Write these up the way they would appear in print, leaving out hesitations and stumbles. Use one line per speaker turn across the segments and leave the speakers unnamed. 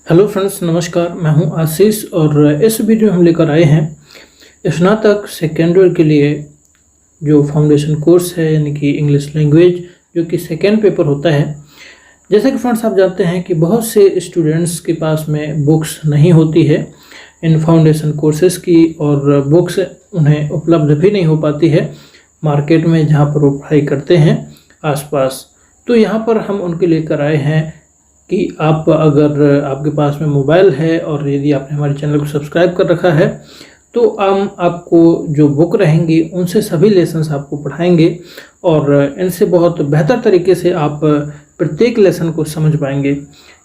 Hello friends, नमस्कार। मैं हूं आशीष और इस वीडियो में हम लेकर आए हैं स्नातक सेकेंड ईयर के लिए जो फाउंडेशन कोर्स है, यानी कि इंग्लिश लैंग्वेज, जो कि सेकेंड पेपर होता है। जैसा कि फ्रेंड्स आप जानते हैं कि बहुत से स्टूडेंट्स के पास में बुक्स नहीं होती है इन फाउंडेशन कोर्सेज की, और बुक्स उन्हें उपलब्ध भी नहीं हो पाती है मार्केट में जहाँ पर वो पढ़ाई करते हैं आसपास। तो यहाँ पर हम उनके लेकर आए हैं कि आप अगर आपके पास में मोबाइल है और यदि आपने हमारे चैनल को सब्सक्राइब कर रखा है तो हम आपको जो बुक रहेंगी उनसे सभी लेसन्स आपको पढ़ाएंगे और इनसे बहुत बेहतर तरीके से आप प्रत्येक लेसन को समझ पाएंगे।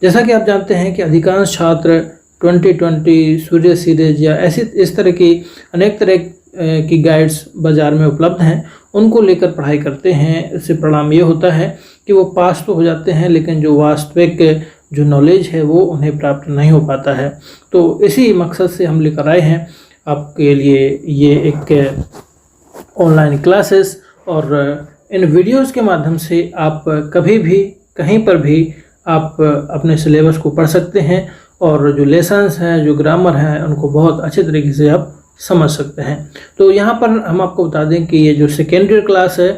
जैसा कि आप जानते हैं कि अधिकांश छात्र 2020 सूर्य सीरीज या ऐसी इस तरह की अनेक तरह की गाइड्स बाज़ार में उपलब्ध हैं, उनको लेकर पढ़ाई करते हैं। इससे परिणाम ये होता है कि वो पास तो हो जाते हैं, लेकिन जो वास्तविक जो नॉलेज है वो उन्हें प्राप्त नहीं हो पाता है। तो इसी मकसद से हम लेकर आए हैं आपके लिए ये एक ऑनलाइन क्लासेस, और इन वीडियोस के माध्यम से आप कभी भी कहीं पर भी आप अपने सिलेबस को पढ़ सकते हैं और जो लेसन्स हैं, जो ग्रामर हैं, उनको बहुत अच्छे तरीके से आप समझ सकते हैं। तो यहाँ पर हम आपको बता दें कि ये जो सेकेंड ईयर क्लास है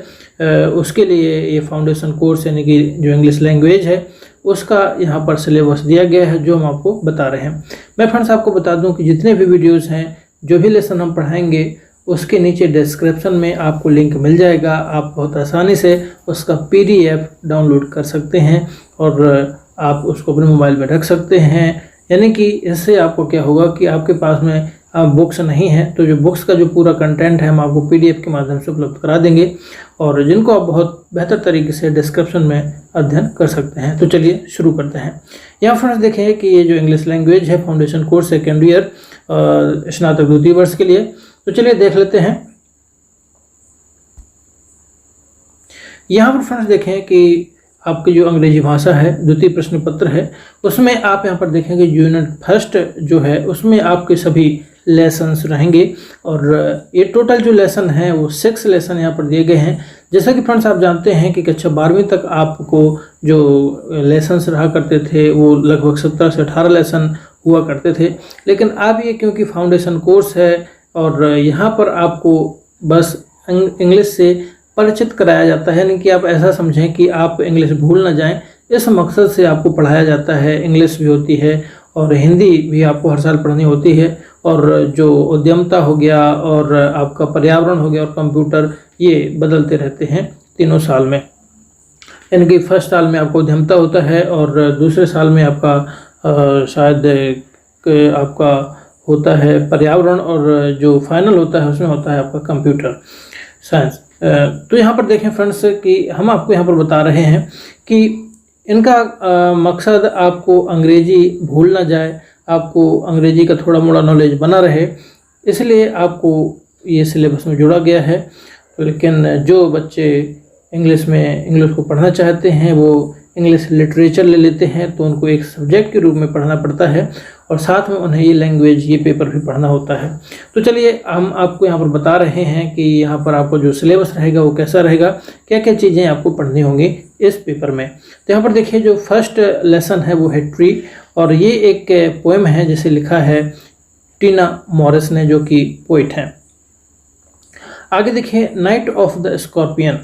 उसके लिए ये फाउंडेशन कोर्स यानी कि जो इंग्लिश लैंग्वेज है उसका यहाँ पर सिलेबस दिया गया है, जो हम आपको बता रहे हैं। मैं फ्रेंड्स आपको बता दूं कि जितने भी वीडियोस हैं, जो भी लेसन हम पढ़ाएंगे, उसके नीचे डिस्क्रिप्शन में आपको लिंक मिल जाएगा। आप बहुत आसानी से उसका PDF डाउनलोड कर सकते हैं और आप उसको अपने मोबाइल में रख सकते हैं। यानी कि इससे आपको क्या होगा कि आपके पास में बुक्स नहीं है तो जो बुक्स का जो पूरा कंटेंट है हम आपको PDF के माध्यम से उपलब्ध करा देंगे, और जिनको आप बहुत बेहतर तरीके से डिस्क्रिप्शन में अध्ययन कर सकते हैं। तो चलिए शुरू करते हैं। यहाँ फ्रेंड्स देखें कि ये जो इंग्लिश लैंग्वेज है फाउंडेशन कोर्स सेकेंड ईयर स्नातक द्वितीय वर्ष के लिए, तो चलिए देख लेते हैं। यहाँ पर फ्रेंड्स देखें कि आपकी जो अंग्रेजी भाषा है द्वितीय प्रश्न पत्र है, उसमें आप यहाँ पर देखेंगे यूनिट फर्स्ट जो है उसमें आपके सभी लेसन्स रहेंगे, और ये टोटल जो लेसन है वो 6 लेसन यहाँ पर दिए गए हैं। जैसा कि फ्रेंड्स आप जानते हैं कि कक्षा 12वीं तक आपको जो लेसन्स रहा करते थे वो लगभग 17 से 18 लेसन हुआ करते थे, लेकिन अब ये क्योंकि फाउंडेशन कोर्स है और यहाँ पर आपको बस इंग्लिश से परिचित कराया जाता है, यानी कि आप ऐसा समझें कि आप इंग्लिश भूल ना जाएं, इस मकसद से आपको पढ़ाया जाता है। इंग्लिश भी होती है और हिंदी भी आपको हर साल पढ़नी होती है, और जो उद्यमता हो गया और आपका पर्यावरण हो गया और कंप्यूटर, ये बदलते रहते हैं तीनों साल में। यानी कि फर्स्ट साल में आपको उद्यमता होता है और दूसरे साल में आपका शायद आपका होता है पर्यावरण, और जो फाइनल होता है उसमें होता है आपका कंप्यूटर साइंस। तो यहाँ पर देखें फ्रेंड्स कि हम आपको यहाँ पर बता रहे हैं कि इनका मकसद आपको अंग्रेजी भूल ना जाए, आपको अंग्रेजी का थोड़ा मोड़ा नॉलेज बना रहे, इसलिए आपको ये सिलेबस में जोड़ा गया है। लेकिन जो बच्चे इंग्लिश को पढ़ना चाहते हैं वो इंग्लिश लिटरेचर ले लेते हैं, तो उनको एक सब्जेक्ट के रूप में पढ़ना पड़ता है और साथ में उन्हें ये लैंग्वेज, ये पेपर भी पढ़ना होता है। तो चलिए हम आपको यहाँ पर बता रहे हैं कि यहाँ पर आपको जो सिलेबस रहेगा वो कैसा रहेगा, क्या क्या चीज़ें आपको पढ़नी होंगी इस पेपर में। तो यहाँ पर देखिए जो फर्स्ट लेसन है वो है ट्री, और ये एक पोएम है जिसे लिखा है टीना मॉरिस ने, जो कि पोइट हैं। आगे देखिए नाइट ऑफ द स्कॉर्पियन,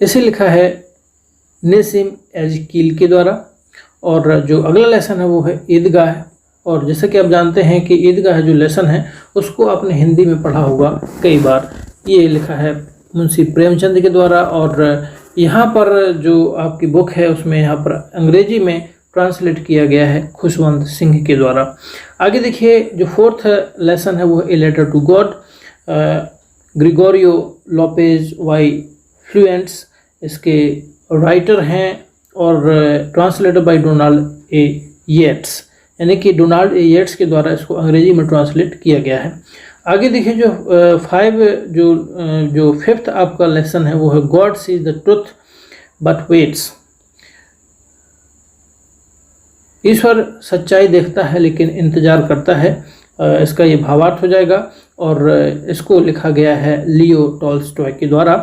इसे लिखा है नेसिम एजकील के द्वारा। और जो अगला लेसन है वो है ईदगाह, और जैसे कि आप जानते हैं कि ईदगाह जो लेसन है उसको आपने हिंदी में पढ़ा होगा कई बार। ये लिखा है मुंशी प्रेमचंद के द्वारा, और यहाँ पर जो आपकी बुक है उसमें यहाँ पर अंग्रेजी में ट्रांसलेट किया गया है खुशवंत सिंह के द्वारा। आगे देखिए जो फोर्थ लेसन है वो a letter to God, Gregorio Lopez y Fuentes इसके राइटर हैं, और translated by Donald A Yeats, यानी कि डोनाल्ड ए येट्स के द्वारा इसको अंग्रेजी में ट्रांसलेट किया गया है। आगे देखिए जो फिफ्थ आपका लेसन है वो है God sees the truth but waits, ईश्वर सच्चाई देखता है लेकिन इंतजार करता है। इसका ये भावार्थ हो जाएगा, और इसको लिखा गया है लियो टॉल्स्टॉय के द्वारा।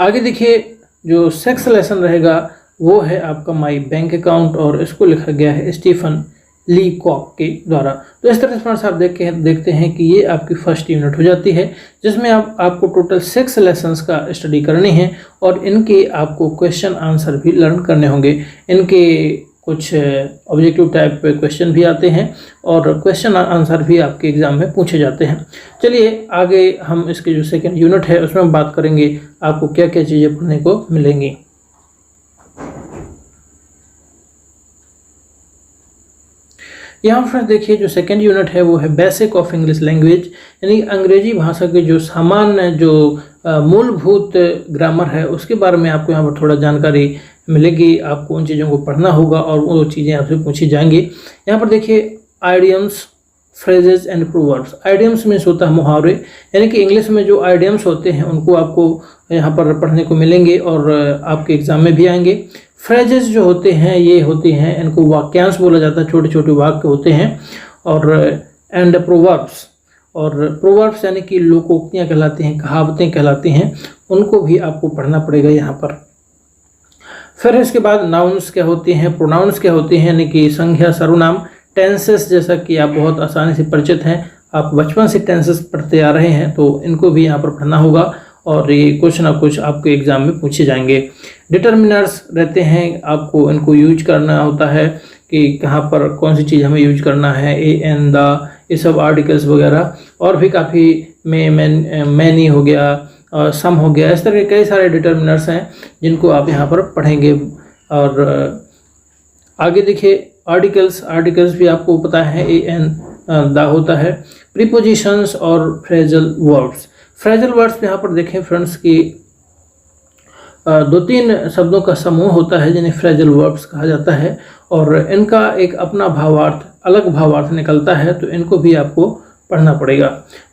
आगे देखिए जो सिक्स्थ लेसन रहेगा वो है आपका माई बैंक अकाउंट, और इसको लिखा गया है स्टीफन ली कॉक के द्वारा। तो इस तरह से फ्रेंड्स आप देखते हैं कि ये आपकी फर्स्ट यूनिट हो जाती है, जिसमें आपको टोटल 6 लेसन्स का स्टडी करनी है, और इनके आपको क्वेश्चन आंसर भी लर्न करने होंगे। इनके कुछ ऑब्जेक्टिव टाइप पे क्वेश्चन भी आते हैं, और क्वेश्चन आंसर भी आपके एग्जाम में पूछे जाते हैं। चलिए आगे हम इसकी जो सेकेंड यूनिट है उसमें हम बात करेंगे आपको क्या क्या चीज़ें पढ़ने को मिलेंगी। यहाँ पर देखिए जो सेकेंड यूनिट है वो है बेसिक ऑफ इंग्लिश लैंग्वेज, यानी अंग्रेजी भाषा के जो सामान्य जो मूलभूत ग्रामर है उसके बारे में आपको यहाँ पर थोड़ा जानकारी मिलेगी। आपको उन चीज़ों को पढ़ना होगा और वो चीज़ें आपसे पूछी जाएंगी। यहाँ पर देखिए idioms, phrases and proverbs. Idioms means होता है मुहावरे, यानी कि इंग्लिश में जो आइडियम्स होते हैं उनको आपको यहाँ पर पढ़ने को मिलेंगे और आपके एग्जाम में भी आएंगे। फ्रेजेस जो होते हैं ये होते हैं, इनको वाक्यांश बोला जाता है, छोटे छोटे वाक्य होते हैं। और एंड प्रोवर्ब्स, और प्रोवर्ब्स यानी कि लोकोक्तियाँ कहलाती हैं, कहावतें कहलाती हैं, उनको भी आपको पढ़ना पड़ेगा यहाँ पर। फिर इसके बाद नाउन्स क्या होते हैं, प्रोनाउंस क्या होते हैं, यानी कि संज्ञा, सर्वनाम। टेंसेस, जैसा कि आप बहुत आसानी से परिचित हैं, आप बचपन से टेंसेस पढ़ते आ रहे हैं, तो इनको भी यहाँ पर पढ़ना होगा और ये कुछ ना कुछ आपके एग्जाम में पूछे जाएंगे। डिटर्मिनर्स रहते हैं, आपको इनको यूज करना होता है कि कहाँ पर कौन सी चीज़ हमें यूज करना है, ए, एन, द, ये सब आर्टिकल्स वगैरह, और भी काफ़ी मैनी हो गया और सम हो गया, इस तरह के कई सारे डिटर्मिनर्स हैं जिनको आप यहाँ पर पढ़ेंगे। और आगे देखिए आर्टिकल्स, आर्टिकल्स भी आपको पता है, ए, एन, द होता है। प्रीपोजिशंस और फ्रेजल वर्ड्स। फ्रेजल वर्ड्स यहाँ पर देखें फ्रेंड्स की 2-3 शब्दों का समूह होता है जिन्हें फ्रेजल वर्ड्स कहा जाता है, और इनका एक अपना भावार्थ, अलग भावार्थ निकलता है, तो इनको भी आपको पढ़ना पड़ेगा।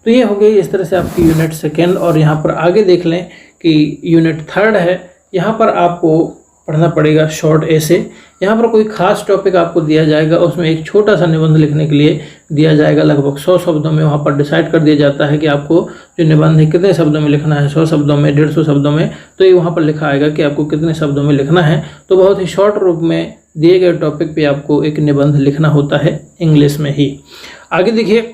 तो ये हो गई इस तरह से आपकी यूनिट सेकेंड। और यहाँ पर आगे देख लें कि यूनिट थर्ड है, यहाँ पर आपको पढ़ना पड़ेगा शॉर्ट ऐसे। यहाँ पर कोई खास टॉपिक आपको दिया जाएगा, उसमें एक छोटा सा निबंध लिखने के लिए दिया जाएगा, लगभग 100 शब्दों में। वहाँ पर डिसाइड कर दिया जाता है कि आपको जो निबंध है कितने शब्दों में लिखना है, 100 शब्दों में, 150 शब्दों में, तो ये वहाँ पर लिखा आएगा कि आपको कितने शब्दों में लिखना है। तो बहुत ही शॉर्ट रूप में दिए गए टॉपिक पे आपको एक निबंध लिखना होता है इंग्लिश में ही। आगे देखिए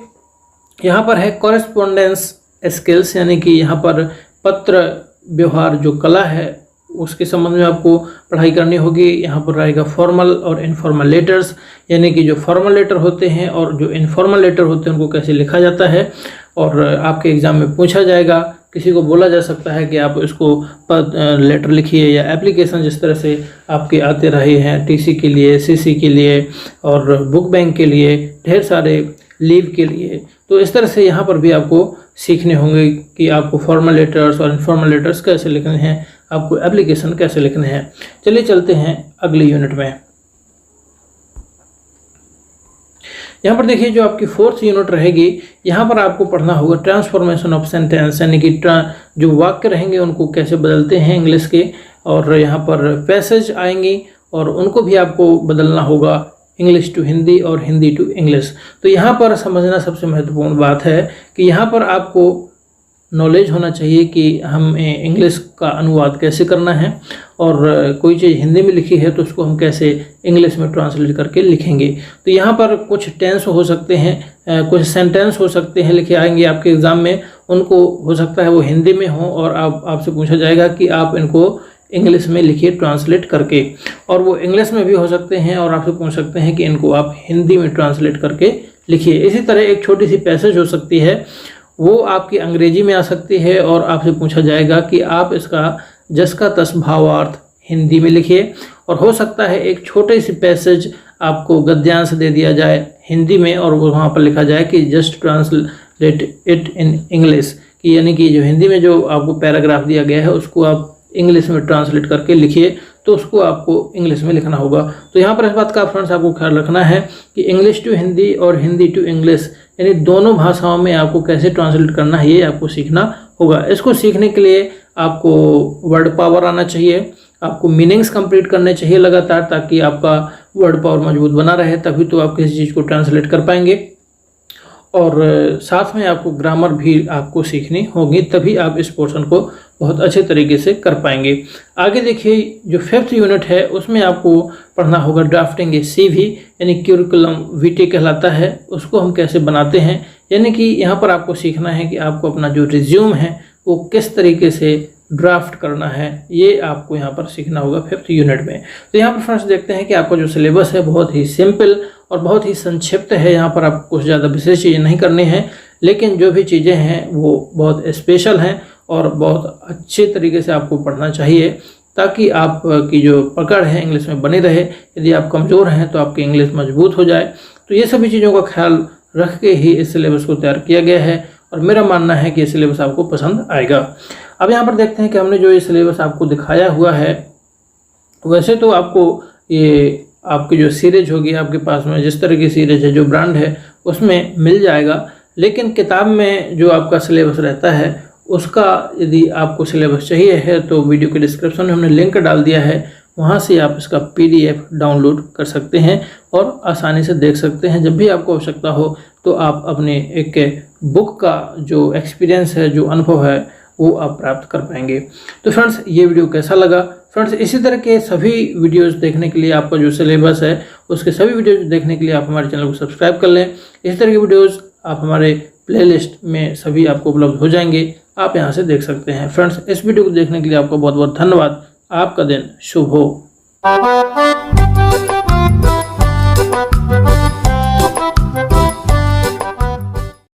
यहाँ पर है कॉरेस्पॉन्डेंस स्किल्स, यानी कि यहाँ पर पत्र व्यवहार जो कला है उसके संबंध में आपको पढ़ाई करनी होगी। यहाँ पर रहेगा फॉर्मल और इनफॉर्मल लेटर्स, यानी कि जो फॉर्मल लेटर होते हैं और जो इनफॉर्मल लेटर होते हैं उनको कैसे लिखा जाता है, और आपके एग्जाम में पूछा जाएगा। किसी को बोला जा सकता है कि आप इसको लेटर लिखिए, या एप्लीकेशन जिस तरह से आपके आते रहे हैं टीसी के लिए, सीसी के लिए और बुक बैंक के लिए, ढेर सारे लीव के लिए, तो इस तरह से यहाँ पर भी आपको सीखने होंगे कि आपको फॉर्मल लेटर्स और इनफॉर्मल लेटर्स कैसे लिखने हैं, आपको एप्लीकेशन कैसे लिखने हैं। चलिए चलते हैं अगली यूनिट में। यहाँ पर देखिए जो आपकी फोर्थ यूनिट रहेगी, यहाँ पर आपको पढ़ना होगा ट्रांसफॉर्मेशन ऑफ सेंटेंस, यानी कि जो वाक्य रहेंगे उनको कैसे बदलते हैं इंग्लिश के, और यहाँ पर पैसेज आएंगी और उनको भी आपको बदलना होगा, इंग्लिश टू हिंदी और हिंदी टू इंग्लिश। तो यहाँ पर समझना सबसे महत्वपूर्ण बात है कि यहाँ पर आपको नॉलेज होना चाहिए कि हम इंग्लिश का अनुवाद कैसे करना है, और कोई चीज़ हिंदी में लिखी है तो उसको हम कैसे इंग्लिश में ट्रांसलेट करके लिखेंगे। तो यहाँ पर कुछ टेंस हो सकते हैं, कुछ सेंटेंस हो सकते हैं लिखे आएंगे आपके एग्ज़ाम में, उनको हो सकता है वो हिंदी में हो और आपसे पूछा जाएगा कि आप इनको इंग्लिश में लिखिए ट्रांसलेट करके, और वो इंग्लिश में भी हो सकते हैं और आपसे पूछ सकते हैं कि इनको आप हिंदी में ट्रांसलेट करके लिखिए। इसी तरह एक छोटी सी पैसेज हो सकती है, वो आपकी अंग्रेजी में आ सकती है और आपसे पूछा जाएगा कि आप इसका जस का तस भावार्थ हिंदी में लिखिए। और हो सकता है एक छोटे सी पैसेज आपको गद्यांश दे दिया जाए हिंदी में और वो वहाँ पर लिखा जाए कि just translate it in English, कि यानी कि जो हिंदी में जो आपको पैराग्राफ दिया गया है उसको आप इंग्लिश में ट्रांसलेट करके लिखिए, तो उसको आपको इंग्लिश में लिखना होगा। तो यहाँ पर इस बात का फ्रेंड्स आपको ख्याल रखना है कि इंग्लिश टू हिंदी और हिंदी टू इंग्लिश, यानी दोनों भाषाओं में आपको कैसे ट्रांसलेट करना है ये आपको सीखना होगा। इसको सीखने के लिए आपको वर्ड पावर आना चाहिए, आपको मीनिंग्स कंप्लीट करने चाहिए लगातार, ताकि आपका वर्ड पावर मजबूत बना रहे, तभी तो आप किसी चीज़ को ट्रांसलेट कर पाएंगे। और साथ में आपको ग्रामर भी आपको सीखनी होगी, तभी आप इस पोर्शन को बहुत अच्छे तरीके से कर पाएंगे। आगे देखिए जो 5th यूनिट है उसमें आपको पढ़ना होगा ड्राफ्टिंग ए CV, यानी क्यूरिकुलम विटे कहलाता है, उसको हम कैसे बनाते हैं। यानी कि यहाँ पर आपको सीखना है कि आपको अपना जो रिज्यूम है वो किस तरीके से ड्राफ्ट करना है, ये आपको यहाँ पर सीखना होगा 5th यूनिट में। तो यहाँ पर फ्रेंड्स देखते हैं कि आपका जो सिलेबस है बहुत ही सिंपल और बहुत ही संक्षिप्त है। यहाँ पर आपको कुछ ज़्यादा विशेष चीज़ें नहीं करनी है, लेकिन जो भी चीज़ें हैं वो बहुत स्पेशल हैं और बहुत अच्छे तरीके से आपको पढ़ना चाहिए, ताकि आपकी जो पकड़ है इंग्लिश में बनी रहे। यदि आप कमज़ोर हैं तो आपकी इंग्लिश मजबूत हो जाए। तो ये सभी चीज़ों का ख्याल रख के ही इस सिलेबस को तैयार किया गया है और मेरा मानना है कि ये सिलेबस आपको पसंद आएगा। अब यहाँ पर देखते हैं कि हमने जो ये सिलेबस आपको दिखाया हुआ है, वैसे तो आपको ये आपकी जो सीरीज होगी आपके पास में, जिस तरह की सीरीज है, जो ब्रांड है, उसमें मिल जाएगा। लेकिन किताब में जो आपका सिलेबस रहता है उसका यदि आपको सिलेबस चाहिए है तो वीडियो के डिस्क्रिप्शन में हमने लिंक डाल दिया है, वहाँ से आप इसका PDF डाउनलोड कर सकते हैं और आसानी से देख सकते हैं। जब भी आपको आवश्यकता हो तो आप अपने एक बुक का जो एक्सपीरियंस है, जो अनुभव है, वो आप प्राप्त कर पाएंगे। तो फ्रेंड्स ये वीडियो कैसा लगा? फ्रेंड्स इसी तरह के सभी वीडियोस देखने के लिए, आपका जो सिलेबस है उसके सभी वीडियोस देखने के लिए आप हमारे चैनल को सब्सक्राइब कर लें। इस तरह के वीडियोस आप हमारे प्लेलिस्ट में सभी आपको उपलब्ध हो जाएंगे, आप यहाँ से देख सकते हैं। फ्रेंड्स इस वीडियो को देखने के लिए आपका बहुत बहुत धन्यवाद। आपका दिन शुभ हो।